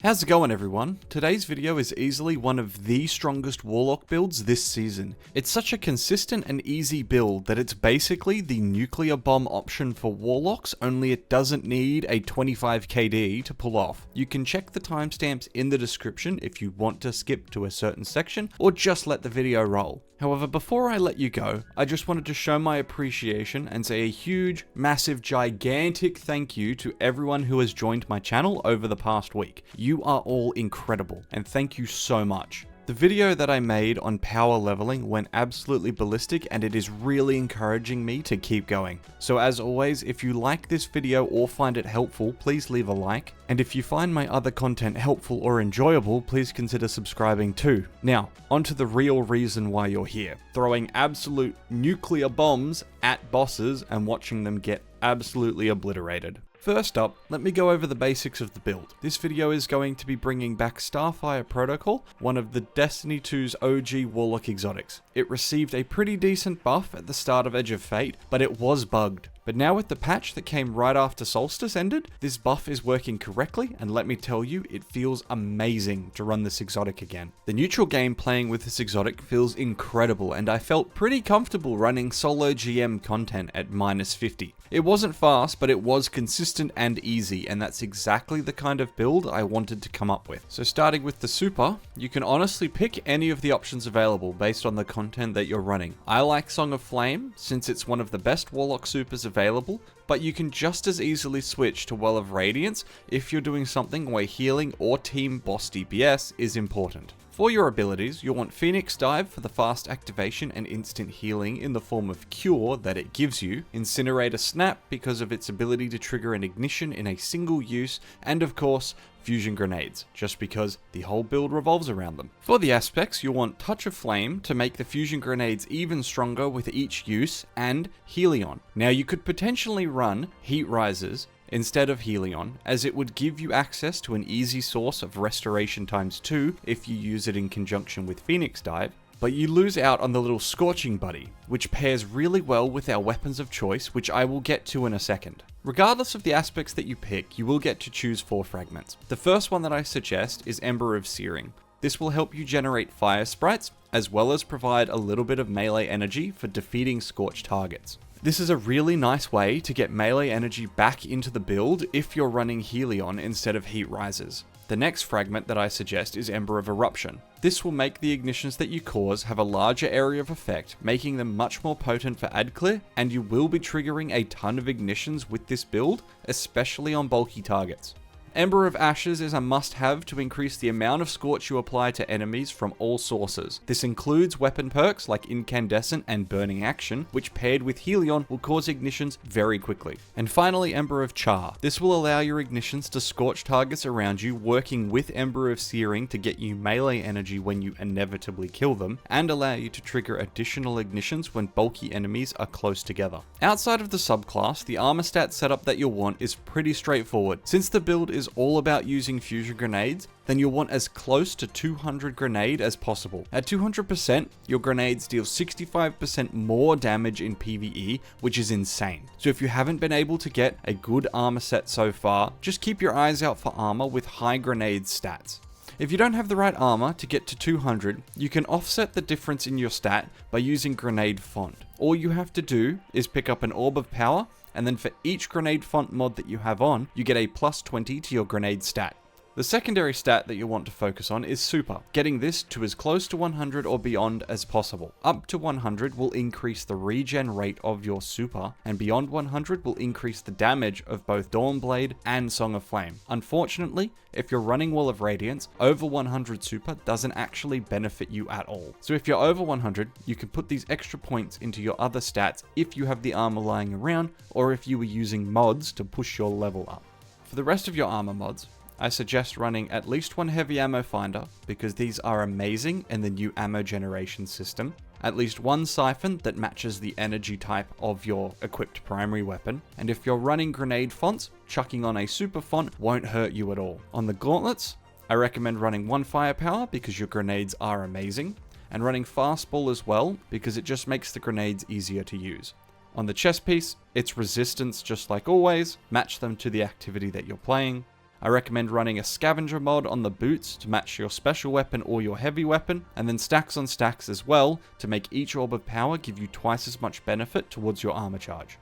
How's it going, everyone? Today's video is easily one of the strongest Warlock builds this season. It's such a consistent and easy build that it's basically the nuclear bomb option for Warlocks, only it doesn't need a 25 KD to pull off. You can check the timestamps in the description if you want to skip to a certain section, or just let the video roll. However, before I let you go, I just wanted to show my appreciation and say a huge, massive, gigantic thank you to everyone who has joined my channel over the past week. You are all incredible, and thank you so much. The video that I made on power leveling went absolutely ballistic, and it is really encouraging me to keep going. So as always, if you like this video or find it helpful, please leave a like. And if you find my other content helpful or enjoyable, please consider subscribing too. Now, onto the real reason why you're here. Throwing absolute nuclear bombs at bosses and watching them get absolutely obliterated. First up, let me go over the basics of the build. This video is going to be bringing back Starfire Protocol, one of the Destiny 2's OG Warlock exotics. It received a pretty decent buff at the start of Edge of Fate, but it was bugged. But now with the patch that came right after Solstice ended, this buff is working correctly, and let me tell you, it feels amazing to run this exotic again. The neutral game playing with this exotic feels incredible, and I felt pretty comfortable running solo GM content at -50. It wasn't fast, but it was consistent and easy, and that's exactly the kind of build I wanted to come up with. So starting with the super, you can honestly pick any of the options available based on the content that you're running. I like Song of Flame, since it's one of the best Warlock supers available, but you can just as easily switch to Well of Radiance if you're doing something where healing or team boss DPS is important. For your abilities, you'll want Phoenix Dive for the fast activation and instant healing in the form of Cure that it gives you, Incinerator Snap because of its ability to trigger an ignition in a single use, and of course, Fusion Grenades, just because the whole build revolves around them. For the aspects, you'll want Touch of Flame to make the Fusion Grenades even stronger with each use, and Helion. Now you could potentially run Heat Rises instead of Helion, as it would give you access to an easy source of restoration ×2 if you use it in conjunction with Phoenix Dive, but you lose out on the little Scorching Buddy, which pairs really well with our weapons of choice, which I will get to in a second. Regardless of the aspects that you pick, you will get to choose 4 fragments. The first one that I suggest is Ember of Searing. This will help you generate fire sprites, as well as provide a little bit of melee energy for defeating scorched targets. This is a really nice way to get melee energy back into the build if you're running Helion instead of Heat Rises. The next fragment that I suggest is Ember of Eruption. This will make the ignitions that you cause have a larger area of effect, making them much more potent for ad clear, and you will be triggering a ton of ignitions with this build, especially on bulky targets. Ember of Ashes is a must-have to increase the amount of Scorch you apply to enemies from all sources. This includes weapon perks like Incandescent and Burning Action, which paired with Helion will cause ignitions very quickly. And finally, Ember of Char. This will allow your ignitions to scorch targets around you, working with Ember of Searing to get you melee energy when you inevitably kill them, and allow you to trigger additional ignitions when bulky enemies are close together. Outside of the subclass, the armor stat setup that you'll want is pretty straightforward. Since the build is all about using fusion grenades, then you'll want as close to 200 grenade as possible. At 200%, your grenades deal 65% more damage in PvE, which is insane. So if you haven't been able to get a good armor set so far, just keep your eyes out for armor with high grenade stats. If you don't have the right armor to get to 200, you can offset the difference in your stat by using Grenade Font. All you have to do is pick up an Orb of Power, and then for each Grenade Font mod that you have on, you get a +20 to your grenade stat. The secondary stat that you'll want to focus on is Super, getting this to as close to 100 or beyond as possible. Up to 100 will increase the regen rate of your Super, and beyond 100 will increase the damage of both Dawnblade and Song of Flame. Unfortunately, if you're running Wall of Radiance, over 100 Super doesn't actually benefit you at all. So if you're over 100, you can put these extra points into your other stats if you have the armor lying around, or if you were using mods to push your level up. For the rest of your armor mods, I suggest running at least 1 heavy ammo finder, because these are amazing in the new ammo generation system, at least 1 siphon that matches the energy type of your equipped primary weapon, and if you're running grenade fonts, chucking on a super font won't hurt you at all. On the gauntlets, I recommend running 1 firepower because your grenades are amazing, and running fastball as well because it just makes the grenades easier to use. On the chest piece, it's resistance just like always, match them to the activity that you're playing. I recommend running a scavenger mod on the boots to match your special weapon or your heavy weapon, and then stacks on stacks as well to make each orb of power give you twice as much benefit towards your armor charge.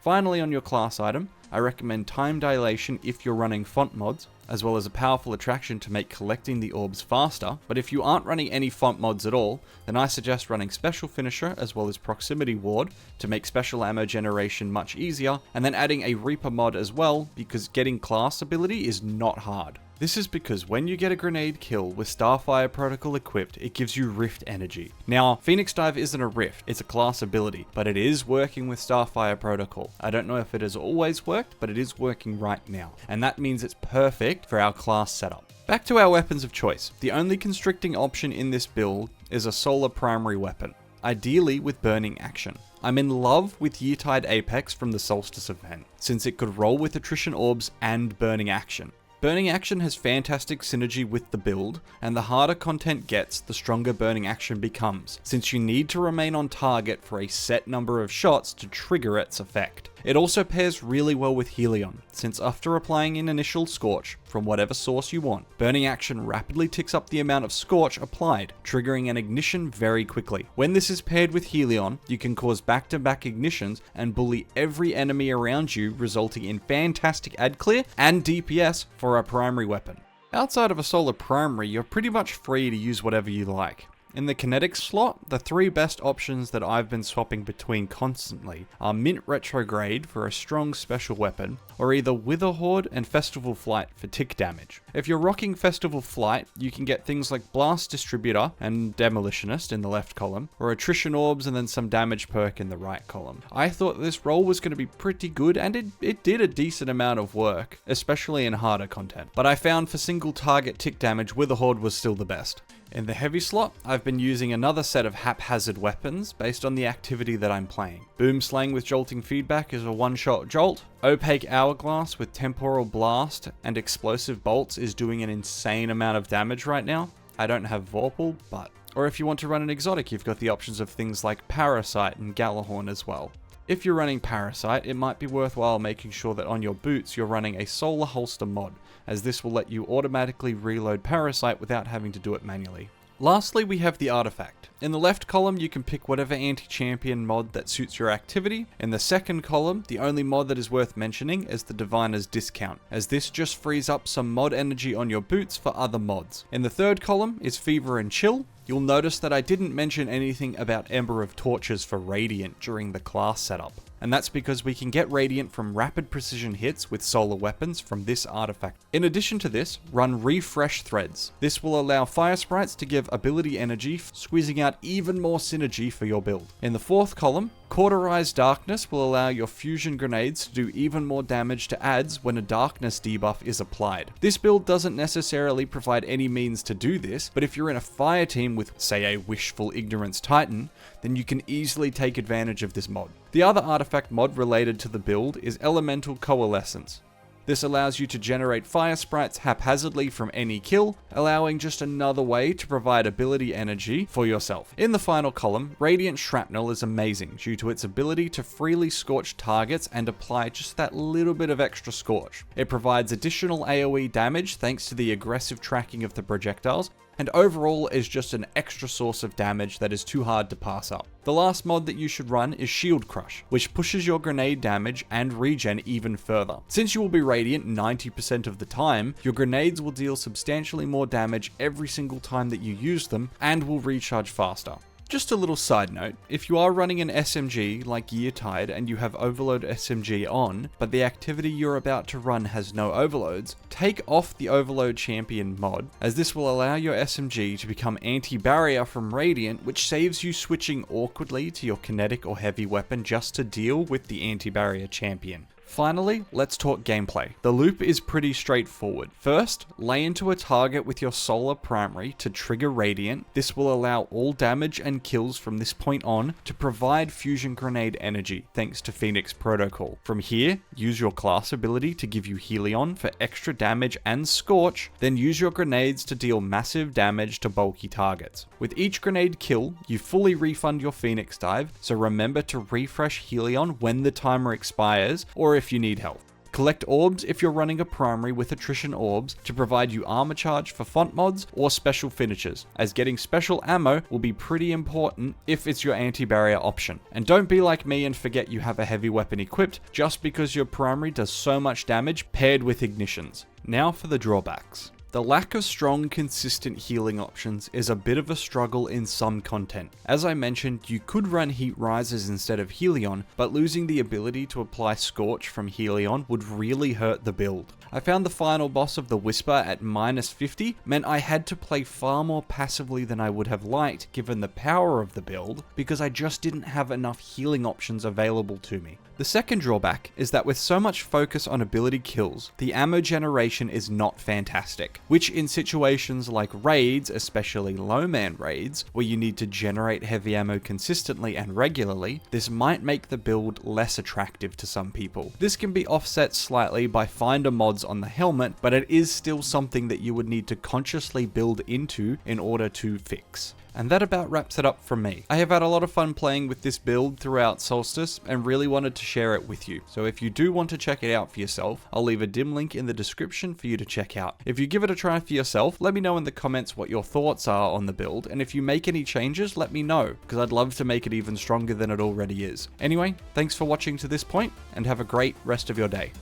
Finally, on your class item, I recommend time dilation if you're running font mods, as well as a powerful attraction to make collecting the orbs faster, but if you aren't running any font mods at all, then I suggest running special finisher as well as proximity ward to make special ammo generation much easier, and then adding a reaper mod as well, because getting class ability is not hard. This is because when you get a grenade kill with Starfire Protocol equipped, it gives you rift energy. Now, Phoenix Dive isn't a rift, it's a class ability, but it is working with Starfire Protocol. I don't know if it has always worked, but it is working right now, and that means it's perfect for our class setup. Back to our weapons of choice. The only constricting option in this build is a solar primary weapon, ideally with burning action. I'm in love with Yeartide Apex from the Solstice event, since it could roll with attrition orbs and burning action. Burning action has fantastic synergy with the build, and the harder content gets, the stronger burning action becomes, since you need to remain on target for a set number of shots to trigger its effect. It also pairs really well with Helion, since after applying an initial scorch, from whatever source you want, burning action rapidly ticks up the amount of scorch applied, triggering an ignition very quickly. When this is paired with Helion, you can cause back-to-back ignitions and bully every enemy around you, resulting in fantastic ad clear and DPS for a primary weapon. Outside of a solar primary, you're pretty much free to use whatever you like. In the kinetic slot, the three best options that I've been swapping between constantly are Mint Retrograde for a strong special weapon, or either Wither Horde and Festival Flight for tick damage. If you're rocking Festival Flight, you can get things like Blast Distributor and Demolitionist in the left column, or Attrition Orbs and then some damage perk in the right column. I thought this role was going to be pretty good, and it did a decent amount of work, especially in harder content. But I found for single target tick damage, Wither Horde was still the best. In the heavy slot, I've been using another set of haphazard weapons based on the activity that I'm playing. Boom Slang with jolting feedback is a one-shot jolt. Opaque Hourglass with temporal blast and explosive bolts is doing an insane amount of damage right now. I don't have Vorpal, but... Or if you want to run an exotic, you've got the options of things like Parasite and Galahorn as well. If you're running Parasite, it might be worthwhile making sure that on your boots you're running a solar holster mod, as this will let you automatically reload Parasite without having to do it manually. Lastly, we have the artifact. In the left column, you can pick whatever anti-champion mod that suits your activity. In the second column, the only mod that is worth mentioning is the Diviner's Discount, as this just frees up some mod energy on your boots for other mods. In the third column is Fever and Chill. You'll notice that I didn't mention anything about Ember of Torches for Radiant during the class setup, and that's because we can get Radiant from rapid precision hits with solar weapons from this artifact. In addition to this, run Refresh Threads. This will allow Fire Sprites to give ability energy, squeezing out even more synergy for your build. In the fourth column, Cauterize Darkness will allow your fusion grenades to do even more damage to adds when a darkness debuff is applied. This build doesn't necessarily provide any means to do this, but if you're in a fire team with, say, a Wishful Ignorance Titan, then you can easily take advantage of this mod. The other artifact mod related to the build is Elemental Coalescence. This allows you to generate fire sprites haphazardly from any kill, allowing just another way to provide ability energy for yourself. In the final column, Radiant Shrapnel is amazing due to its ability to freely scorch targets and apply just that little bit of extra scorch. It provides additional AoE damage thanks to the aggressive tracking of the projectiles, and overall is just an extra source of damage that is too hard to pass up. The last mod that you should run is Shield Crush, which pushes your grenade damage and regen even further. Since you will be radiant 90% of the time, your grenades will deal substantially more damage every single time that you use them and will recharge faster. Just a little side note, if you are running an SMG like Yeartide and you have Overload SMG on, but the activity you're about to run has no overloads, take off the Overload Champion mod, as this will allow your SMG to become anti-barrier from Radiant, which saves you switching awkwardly to your kinetic or heavy weapon just to deal with the anti-barrier champion. Finally, let's talk gameplay. The loop is pretty straightforward. First, lay into a target with your solar primary to trigger Radiant. This will allow all damage and kills from this point on to provide fusion grenade energy, thanks to Phoenix Protocol. From here, use your class ability to give you Helion for extra damage and Scorch, then use your grenades to deal massive damage to bulky targets. With each grenade kill, you fully refund your Phoenix Dive, so remember to refresh Helion when the timer expires, or if you need help. Collect orbs if you're running a primary with attrition orbs to provide you armor charge for font mods or special finishes, as getting special ammo will be pretty important if it's your anti-barrier option. And don't be like me and forget you have a heavy weapon equipped just because your primary does so much damage paired with ignitions. Now for the drawbacks. The lack of strong, consistent healing options is a bit of a struggle in some content. As I mentioned, you could run Heat Rises instead of Helion, but losing the ability to apply Scorch from Helion would really hurt the build. I found the final boss of the Whisper at -50 meant I had to play far more passively than I would have liked given the power of the build, because I just didn't have enough healing options available to me. The second drawback is that with so much focus on ability kills, the ammo generation is not fantastic, which in situations like raids, especially low man raids, where you need to generate heavy ammo consistently and regularly, this might make the build less attractive to some people. This can be offset slightly by finder mods on the helmet, but it is still something that you would need to consciously build into in order to fix. And that about wraps it up from me. I have had a lot of fun playing with this build throughout Solstice and really wanted to share it with you. So if you do want to check it out for yourself, I'll leave a dim link in the description for you to check out. If you give it a try for yourself, let me know in the comments what your thoughts are on the build, and if you make any changes, let me know, because I'd love to make it even stronger than it already is. Anyway, thanks for watching to this point, and have a great rest of your day.